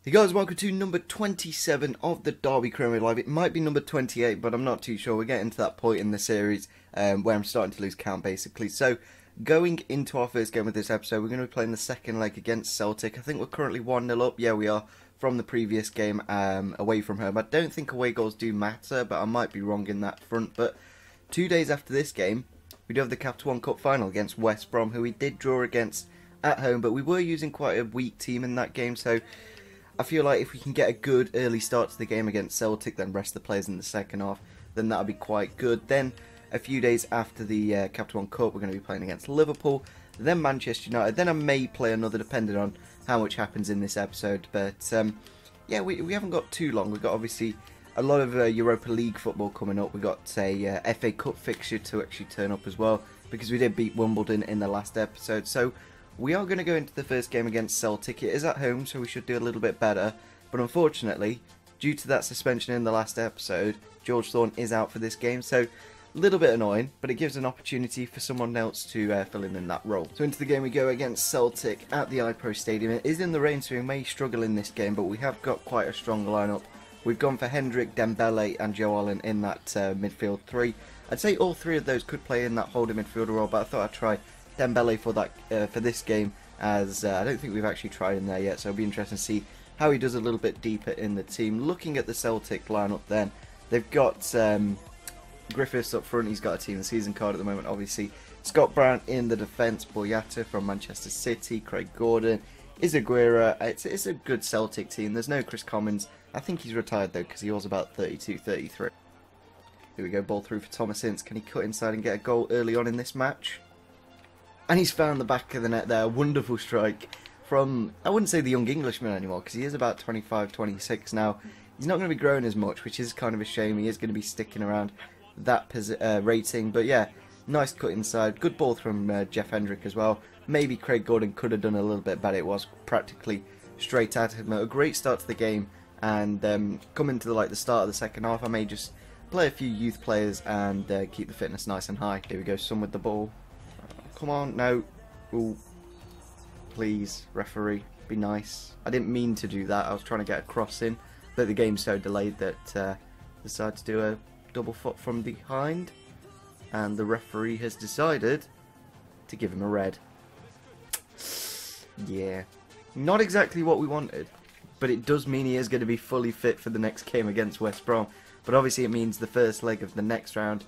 Hey guys, welcome to number 27 of the Derby Premier Live. It might be number 28, but I'm not too sure. We're getting to that point in the series where I'm starting to lose count, basically. So, going into our first game of this episode, we're going to be playing the second leg against Celtic. I think we're currently 1-0 up. Yeah, we are, from the previous game away from home. I don't think away goals do matter, but I might be wrong in that front. But 2 days after this game, we do have the Capital One Cup final against West Brom, who we did draw against at home, but we were using quite a weak team in that game, so I feel like if we can get a good early start to the game against Celtic, then rest the players in the second half, then that'll be quite good. Then, a few days after the Capital One Cup, we're going to be playing against Liverpool, then Manchester United, then I may play another depending on how much happens in this episode. But yeah, we haven't got too long. We've got obviously a lot of Europa League football coming up. We've got a FA Cup fixture to actually turn up as well, because we did beat Wimbledon in the last episode. So we are going to go into the first game against Celtic. It is at home, so we should do a little bit better. But unfortunately, due to that suspension in the last episode, George Thorne is out for this game. So a little bit annoying, but it gives an opportunity for someone else to fill in that role. So into the game we go against Celtic at the iPro Stadium. It is in the rain, so we may struggle in this game, but we have got quite a strong lineup. We've gone for Hendrick, Dembele and Joe Allen in that midfield three. I'd say all three of those could play in that holding midfielder role, but I thought I'd try Dembele for that for this game, as I don't think we've actually tried him there yet, so it'll be interesting to see how he does a little bit deeper in the team. Looking at the Celtic lineup then, they've got Griffiths up front. He's got a team of the season card at the moment, obviously. Scott Brown in the defence, Boyata from Manchester City, Craig Gordon, Izaguirre. It's a good Celtic team. There's no Chris Commons. I think he's retired though, because he was about 32, 33. Here we go, ball through for Thomas Ince. Can he cut inside and get a goal early on in this match? And he's found the back of the net there. Wonderful strike from, I wouldn't say the young Englishman anymore, because he is about 25, 26 now. He's not going to be growing as much, which is kind of a shame. He is going to be sticking around that rating. But yeah, nice cut inside. Good ball from Jeff Hendrick as well. Maybe Craig Gordon could have done a little bit better. It was practically straight at him. A great start to the game. And coming to the start of the second half, I may just play a few youth players and keep the fitness nice and high. Here we go, Son with the ball. Come on, no. Ooh. Please, referee, be nice. I didn't mean to do that. I was trying to get a cross in, but the game's so delayed that decided to do a double foot from behind, and the referee has decided to give him a red. Yeah, not exactly what we wanted, but it does mean he is going to be fully fit for the next game against West Brom. But obviously it means the first leg of the next round,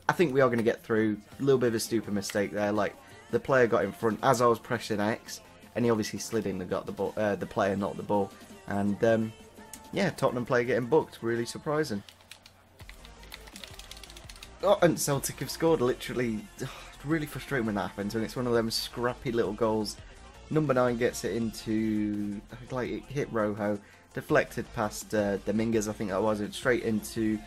I think we are going to get through. A little bit of a stupid mistake there, like the player got in front as I was pressing X, and he obviously slid in and got the ball, the player, not the ball. And yeah, Tottenham player getting booked, really surprising. Oh, and Celtic have scored, literally. It's really frustrating when that happens, when it's one of them scrappy little goals. Number 9 gets it into, like, it hit Rojo, deflected past Dominguez, I think that was, it straight into,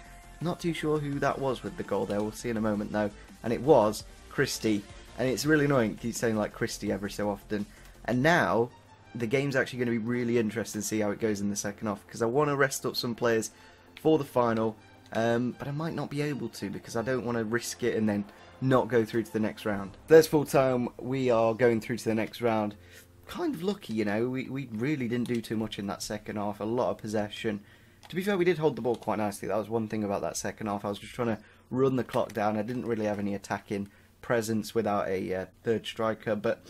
not too sure who that was with the goal there, we'll see in a moment though. And it was Christie, and it's really annoying, it keeps saying like Christie every so often. And now, the game's actually going to be really interesting to see how it goes in the second half, because I want to rest up some players for the final, but I might not be able to, because I don't want to risk it and then not go through to the next round. There's full time, we are going through to the next round. Kind of lucky, you know, we really didn't do too much in that second half, a lot of possession. To be fair, we did hold the ball quite nicely. That was one thing about that second half. I was just trying to run the clock down. I didn't really have any attacking presence without a third striker, but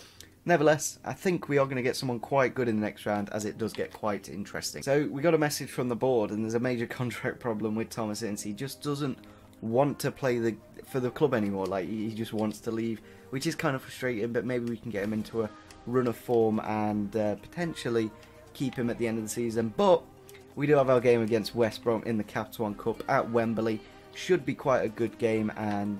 nevertheless, I think we are going to get someone quite good in the next round, as it does get quite interesting. So we got a message from the board, and there's a major contract problem with Thomas Ince. He just doesn't want to play for the club anymore. Like, he just wants to leave, which is kind of frustrating, but maybe we can get him into a run of form and potentially keep him at the end of the season. But we do have our game against West Brom in the Capital One Cup at Wembley. Should be quite a good game, and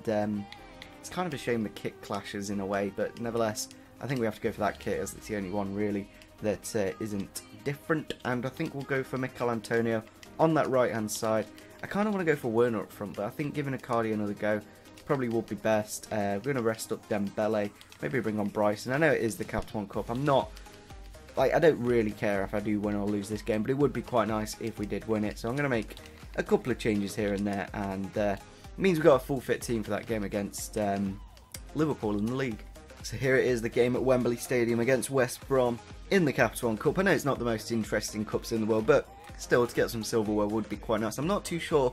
it's kind of a shame the kit clashes in a way, but nevertheless, I think we have to go for that kit, as it's the only one really that isn't different. And I think we'll go for Mikel Antonio on that right hand side. I kind of want to go for Werner up front, but I think giving Icardi another go probably would be best. We're going to rest up Dembele, maybe bring on Bryson. I know it is the Capital One Cup. I'm not, like, I don't really care if I do win or lose this game, but it would be quite nice if we did win it. So I'm going to make a couple of changes here and there, and it means we've got a full fit team for that game against Liverpool in the league. So here it is, the game at Wembley Stadium against West Brom in the Capital One Cup. I know it's not the most interesting cups in the world, but still, to get some silverware would be quite nice. I'm not too sure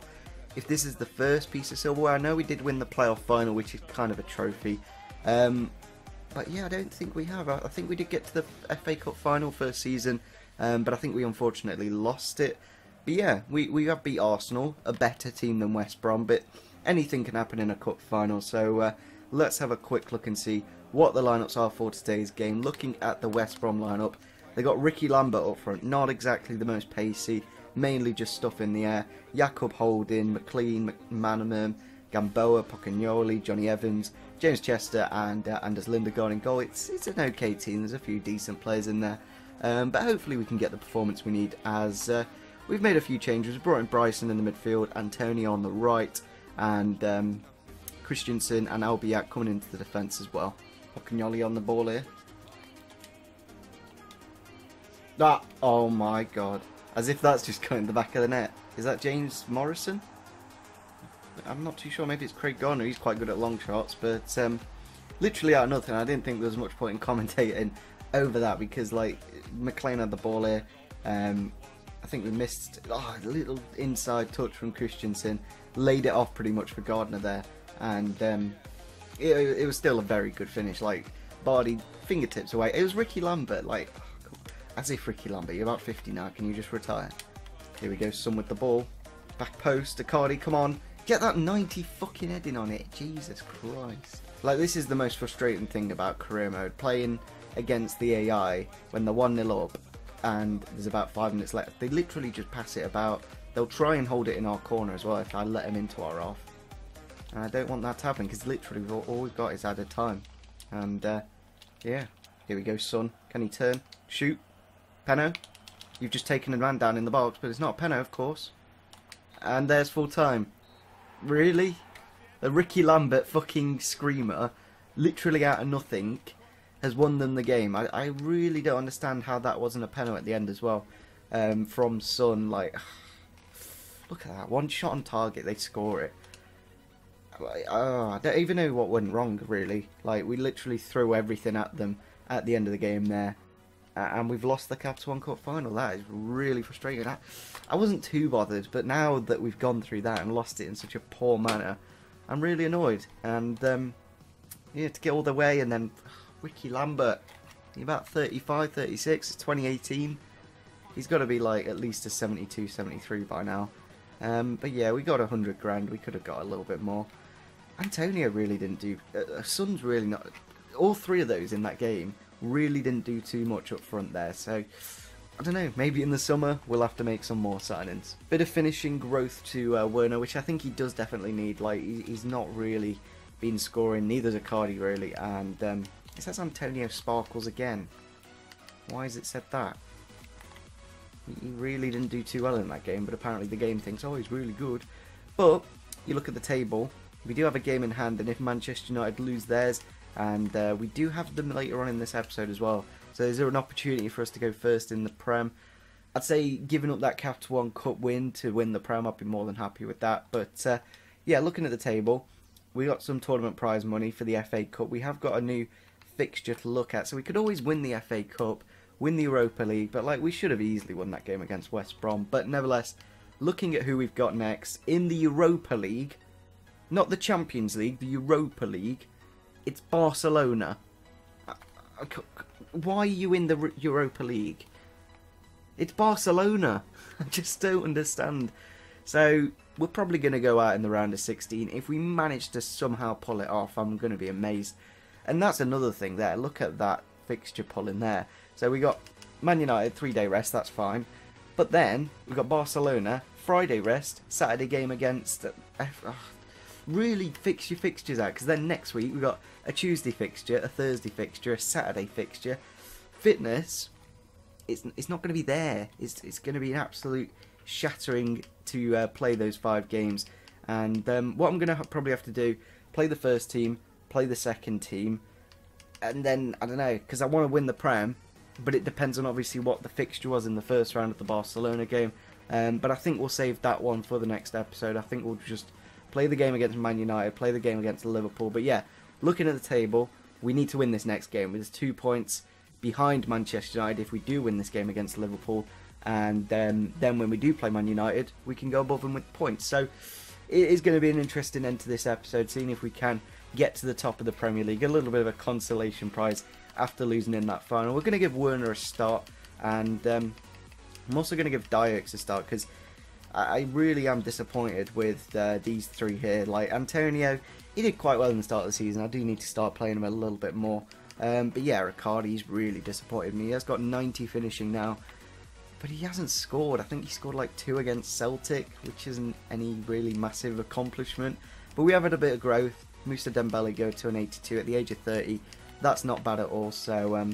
if this is the first piece of silverware. I know we did win the playoff final, which is kind of a trophy. But yeah, I don't think we have. I think we did get to the FA Cup final first season, but I think we unfortunately lost it. But yeah, we have beat Arsenal, a better team than West Brom, but anything can happen in a cup final. So let's have a quick look and see what the lineups are for today's game. Looking at the West Brom lineup, they got Ricky Lambert up front, not exactly the most pacey, mainly just stuff in the air. Jakob Holding, McLean, McManaman, Gamboa, Pocagnoli, Johnny Evans, James Chester and Anders Lindegaard in goal. It's an okay team, there's a few decent players in there, but hopefully we can get the performance we need as we've made a few changes. We brought in Bryson in the midfield, Antonio on the right, and Christensen and Albiak coming into the defence as well. Pocagnoli on the ball here. Oh my god. As if that's just going in the back of the net. Is that James Morrison? I'm not too sure. Maybe it's Craig Garner. He's quite good at long shots. But literally out of nothing. I didn't think there was much point in commentating over that. Because like McLean had the ball here. I think we missed a little inside touch from Christensen. Laid it off pretty much for Gardner there. And it was still a very good finish. Like Bardi fingertips away. It was Ricky Lambert. Like, as if Ricky Lambert, you're about 50 now, can you just retire? Here we go, Son with the ball. Back post, Icardi, come on. Get that 90 fucking heading on it, Jesus Christ. Like, this is the most frustrating thing about career mode. Playing against the AI when they're 1-0 up and there's about 5 minutes left. They literally just pass it about. They'll try and hold it in our corner as well if I let them into our half. And I don't want that to happen because literally all we've got is added time. And, yeah. Here we go, Son. Can he turn? Shoot. Penno, you've just taken a man down in the box, but it's not Penno, of course. And there's full time. Really? A Ricky Lambert fucking screamer, literally out of nothing, has won them the game. I really don't understand how that wasn't a Penno at the end as well. From Son, like, look at that. One shot on target, they score it. I don't even know what went wrong, really. Like, we literally threw everything at them at the end of the game there. And we've lost the Capital One Cup final. That is really frustrating. I wasn't too bothered, but now that we've gone through that and lost it in such a poor manner, I'm really annoyed. And yeah, to get all the way, and then Ricky Lambert, he's about 35, 36. It's 2018. He's got to be like at least a 72, 73 by now. But yeah, we got 100 grand. We could have got a little bit more. Antonio really didn't do. Son's really not. All three of those in that game really didn't do too much up front there, so I don't know, maybe in the summer we'll have to make some more signings. Bit of finishing growth to Werner, which I think he does definitely need. Like, he's not really been scoring, neither's Icardi really, and it says Antonio sparkles again. Why has it said that? He really didn't do too well in that game, but apparently the game thinks, oh, he's really good. But you look at the table, we do have a game in hand, and if Manchester United lose theirs, and we do have them later on in this episode as well. So is there an opportunity for us to go first in the Prem? I'd say giving up that Capital One Cup win to win the Prem, I'd be more than happy with that. But yeah, looking at the table, we got some tournament prize money for the FA Cup. We have got a new fixture to look at. So we could always win the FA Cup, win the Europa League. But like, we should have easily won that game against West Brom. But nevertheless, looking at who we've got next in the Europa League, not the Champions League, the Europa League, it's Barcelona. Why are you in the Europa League? It's Barcelona. I just don't understand. So, we're probably going to go out in the round of 16. If we manage to somehow pull it off, I'm going to be amazed. And that's another thing there. Look at that fixture pull in there. So, we got Man United, 3-day rest, that's fine. But then, we've got Barcelona, Friday rest, Saturday game against... really fix your fixtures out, because then next week we've got a Tuesday fixture, a Thursday fixture, a Saturday fixture. Fitness, it's not going to be there. It's going to be an absolute shattering to play those 5 games. And what I'm going to probably have to do, play the first team, play the second team, and then, I don't know, because I want to win the Prem, but it depends on obviously what the fixture was in the first round of the Barcelona game. But I think we'll save that one for the next episode. I think we'll just play the game against Man United, play the game against Liverpool. But yeah, looking at the table, we need to win this next game. There's 2 points behind Manchester United if we do win this game against Liverpool, and then when we do play Man United, we can go above them with points. So it is going to be an interesting end to this episode, seeing if we can get to the top of the Premier League, a little bit of a consolation prize after losing in that final. We're going to give Werner a start, and I'm also going to give Dyax a start, because I really am disappointed with these three here. Like Antonio, he did quite well in the start of the season. I do need to start playing him a little bit more. But yeah, Riccardi's really disappointed me. He has got 90 finishing now, but he hasn't scored. I think he scored like 2 against Celtic, which isn't any really massive accomplishment. But we have had a bit of growth. Moussa Dembele go to an 82 at the age of 30. That's not bad at all. So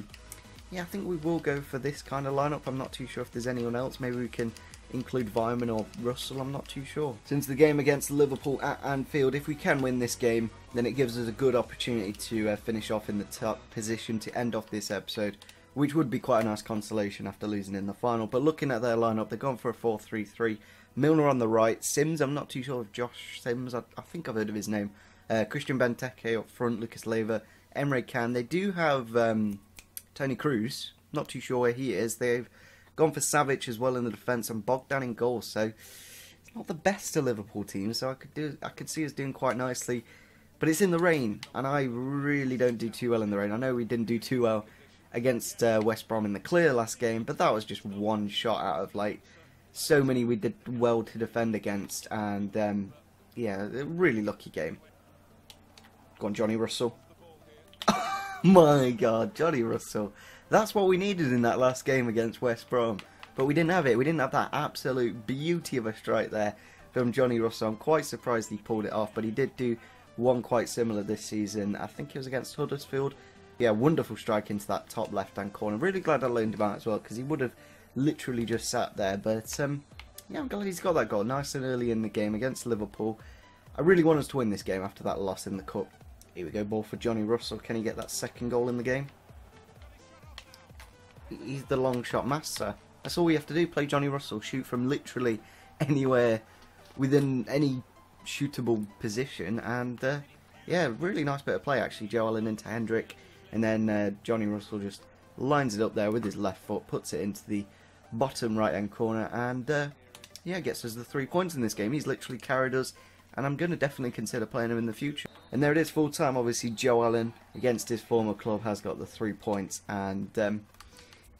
yeah, I think we will go for this kind of lineup. I'm not too sure if there's anyone else. Maybe we can include Vyman or Russell, I'm not too sure. Since the game against Liverpool at Anfield, if we can win this game, then it gives us a good opportunity to finish off in the top position to end off this episode, which would be quite a nice consolation after losing in the final. But looking at their lineup, they've gone for a 4-3-3. Milner on the right, Sims, I'm not too sure of Josh Sims, I think I've heard of his name. Christian Benteke up front, Lucas Leiva, Emre Can. They do have Tony Cruz, not too sure where he is. They've gone for Savic as well in the defence and Bogdan in goal. So it's not the best of Liverpool team. So I could see us doing quite nicely, but it's in the rain, and I really don't do too well in the rain. I know we didn't do too well against West Brom in the clear last game, but that was just one shot out of like so many we did well to defend against, and yeah, a really lucky game. Go on, Johnny Russell. My God, Johnny Russell. That's what we needed in that last game against West Brom. But we didn't have it. We didn't have that absolute beauty of a strike there from Johnny Russell. I'm quite surprised he pulled it off, but he did do one quite similar this season. I think it was against Huddersfield. Yeah, wonderful strike into that top left-hand corner. Really glad I loaned him out as well, because he would have literally just sat there. But yeah, I'm glad he's got that goal nice and early in the game against Liverpool. I really want us to win this game after that loss in the Cup. Here we go, ball for Johnny Russell. Can he get that second goal in the game? He's the long shot master. That's all we have to do, play Johnny Russell. Shoot from literally anywhere within any shootable position. And yeah, really nice bit of play actually. Joe Allen into Hendrick. And then Johnny Russell just lines it up there with his left foot. Puts it into the bottom right hand corner. And yeah, gets us the 3 points in this game. He's literally carried us. And I'm going to definitely consider playing him in the future. And there it is, full time. Obviously, Joe Allen against his former club has got the 3 points. And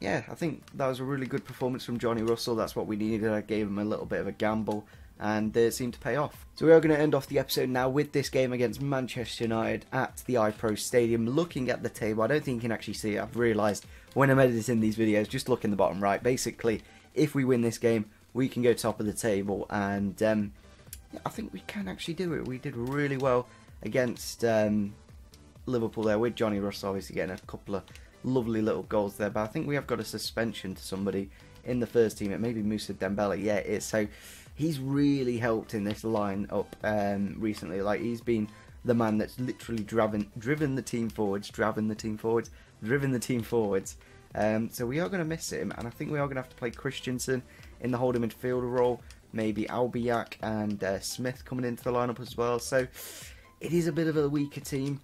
yeah, I think that was a really good performance from Johnny Russell. That's what we needed. I gave him a little bit of a gamble, and it seemed to pay off. So we are going to end off the episode now with this game against Manchester United at the iPro Stadium. Looking at the table, I don't think you can actually see it. I've realised when I'm editing these videos, just look in the bottom right. Basically, if we win this game, we can go top of the table, and I think we can actually do it. We did really well against Liverpool there with Johnny Russell obviously getting a couple of lovely little goals there, but I think we have got a suspension to somebody in the first team. It may be Moussa Dembele. Yeah, it is. So he's really helped in this line up recently. Like, he's been the man that's literally driven the team forwards. So we are going to miss him, and I think we are going to have to play Christensen in the holding midfielder role. Maybe Albiak and Smith coming into the lineup as well. So it is a bit of a weaker team,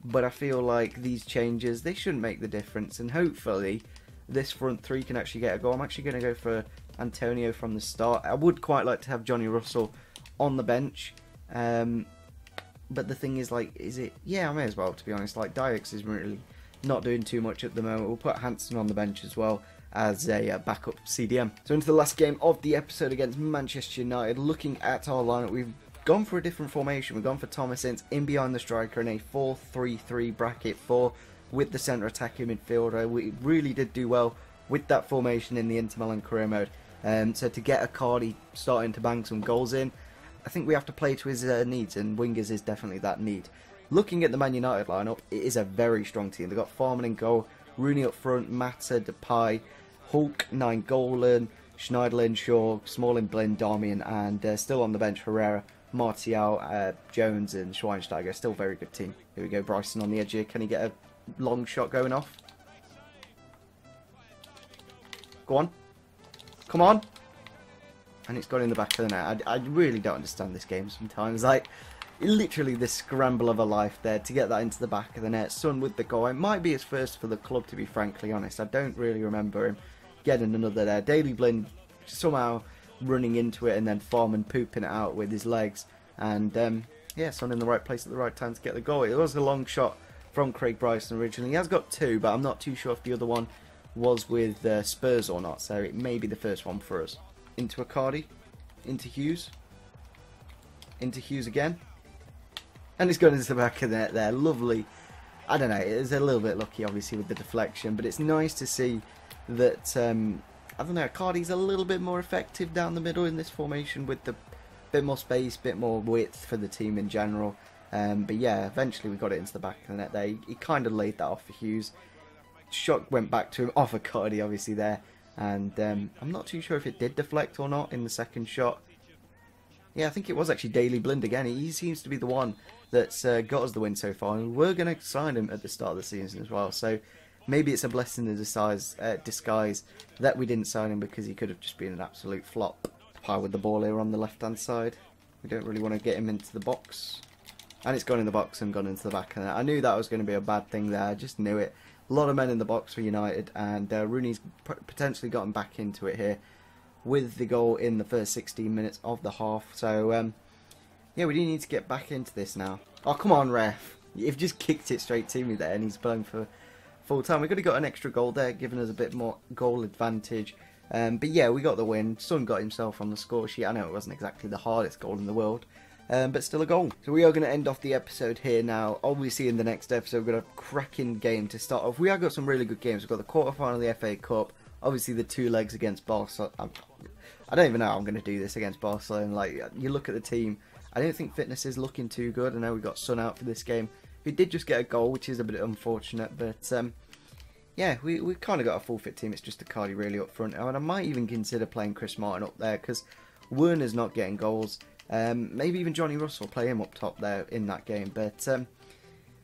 but I feel like these changes, they shouldn't make the difference, and hopefully this front three can actually get a goal. I'm actually going to go for Antonio from the start. I would quite like to have Johnny Russell on the bench, but the thing is, like, is it? Yeah, I may as well, to be honest. Like, Dyax is really not doing too much at the moment. We'll put Hansen on the bench as well as a backup CDM. So into the last game of the episode against Manchester United. Looking at our lineup, we've gone for a different formation. We've gone for Thomas Ince in behind the striker in a 4-3-3 bracket 4 with the centre attacking midfielder. We really did do well with that formation in the Inter Milan career mode. So to get Icardi starting to bang some goals in, I think we have to play to his needs, and wingers is definitely that need. Looking at the Man United lineup, it is a very strong team. They've got Farman in goal, Rooney up front, Mata, Depay, Hulk, Nainggolan, Schneiderlin, Shaw, Smalling, Blind, Darmian, and still on the bench, Herrera, Martial, Jones and Schweinsteiger. Still a very good team. Here we go, Bryson on the edge here. Can he get a long shot going off? Go on. Come on. And it's gone in the back of the net. I really don't understand this game sometimes. Like, literally the scramble of a life there to get that into the back of the net. Son with the goal. It might be his first for the club, to be frankly honest. I don't really remember him getting another there. Daley Blind somehow running into it and then Foreman pooping it out with his legs. And yeah, Son in the right place at the right time to get the goal. It was a long shot from Craig Bryson originally. He has got two, but I'm not too sure if the other one was with Spurs or not. So it may be the first one for us. Into Accardi. Into Hughes. Into Hughes again. And it's gone into the back of the net there. Lovely. I don't know, it was a little bit lucky obviously with the deflection, but it's nice to see that, I don't know, Cardi's a little bit more effective down the middle in this formation with the bit more space, bit more width for the team in general. But yeah, eventually we got it into the back of the net there. He kind of laid that off for Hughes. Shot went back to him, off of Cardi obviously there. And I'm not too sure if it did deflect or not in the second shot. Yeah, I think it was actually Daley Blind again. He seems to be the one that's got us the win so far. And we're going to sign him at the start of the season as well. So maybe it's a blessing in disguise that we didn't sign him, because he could have just been an absolute flop. Pie with the ball here on the left-hand side. We don't really want to get him into the box. And it's gone in the box and gone into the back of the net. I knew that was going to be a bad thing there. I just knew it. A lot of men in the box for United. And Rooney's potentially gotten back into it here with the goal in the first 16 minutes of the half. So, yeah, we do need to get back into this now. Oh, come on, ref. You've just kicked it straight to me there, and he's blown for full time. We could have got an extra goal there, giving us a bit more goal advantage. But yeah, we got the win. Son got himself on the score sheet. I know it wasn't exactly the hardest goal in the world, but still a goal. So we are going to end off the episode here now. Obviously, in the next episode, we've got a cracking game to start off. We have got some really good games. We've got the quarterfinal of the FA Cup. Obviously, the two legs against Barcelona. I don't even know how I'm going to do this against Barcelona. Like, you look at the team, I don't think fitness is looking too good. I know we got Son out for this game. We did just get a goal, which is a bit unfortunate, but yeah, we kind of got a full fit team. It's just Icardi really up front. And I might even consider playing Chris Martin up there, because Werner's not getting goals. Maybe even Johnny Russell, play him up top there in that game. But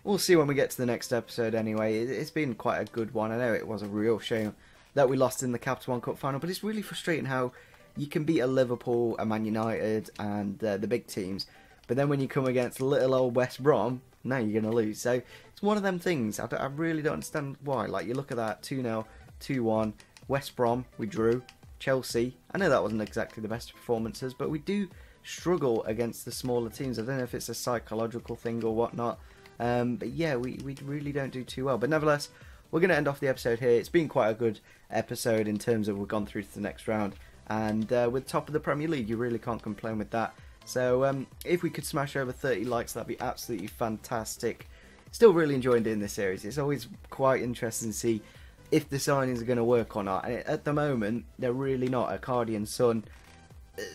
we'll see when we get to the next episode anyway. It's been quite a good one. I know it was a real shame that we lost in the Capital One Cup final, but it's really frustrating how you can beat a Liverpool, a Man United, and the big teams, but then when you come against little old West Brom, now you're going to lose. So it's one of them things. I really don't understand why. Like, you look at that, 2-0, 2-1, West Brom, we drew, Chelsea, I know that wasn't exactly the best performances, but we do struggle against the smaller teams. I don't know if it's a psychological thing or whatnot, but yeah, we really don't do too well. But nevertheless, we're going to end off the episode here. It's been quite a good episode in terms of we've gone through to the next round. And with top of the Premier League, you really can't complain with that. So if we could smash over 30 likes, that'd be absolutely fantastic. Still really enjoying doing this series. It's always quite interesting to see if the signings are going to work or not. And at the moment, they're really not. Icardi and Son,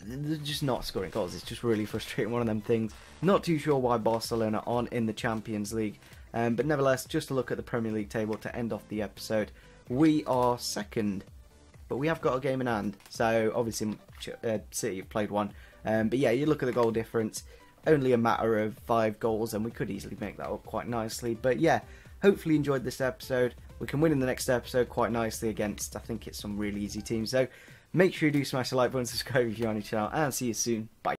they're just not scoring goals. It's just really frustrating, one of them things. Not too sure why Barcelona aren't in the Champions League. But nevertheless, just to look at the Premier League table to end off the episode. We are second, but we have got a game in hand. So obviously City have played one. But yeah, you look at the goal difference, only a matter of 5 goals, and we could easily make that up quite nicely. But yeah, hopefully you enjoyed this episode. We can win in the next episode quite nicely against, I think it's some really easy teams. So make sure you do smash the like button, subscribe if you're on the channel, and see you soon. Bye.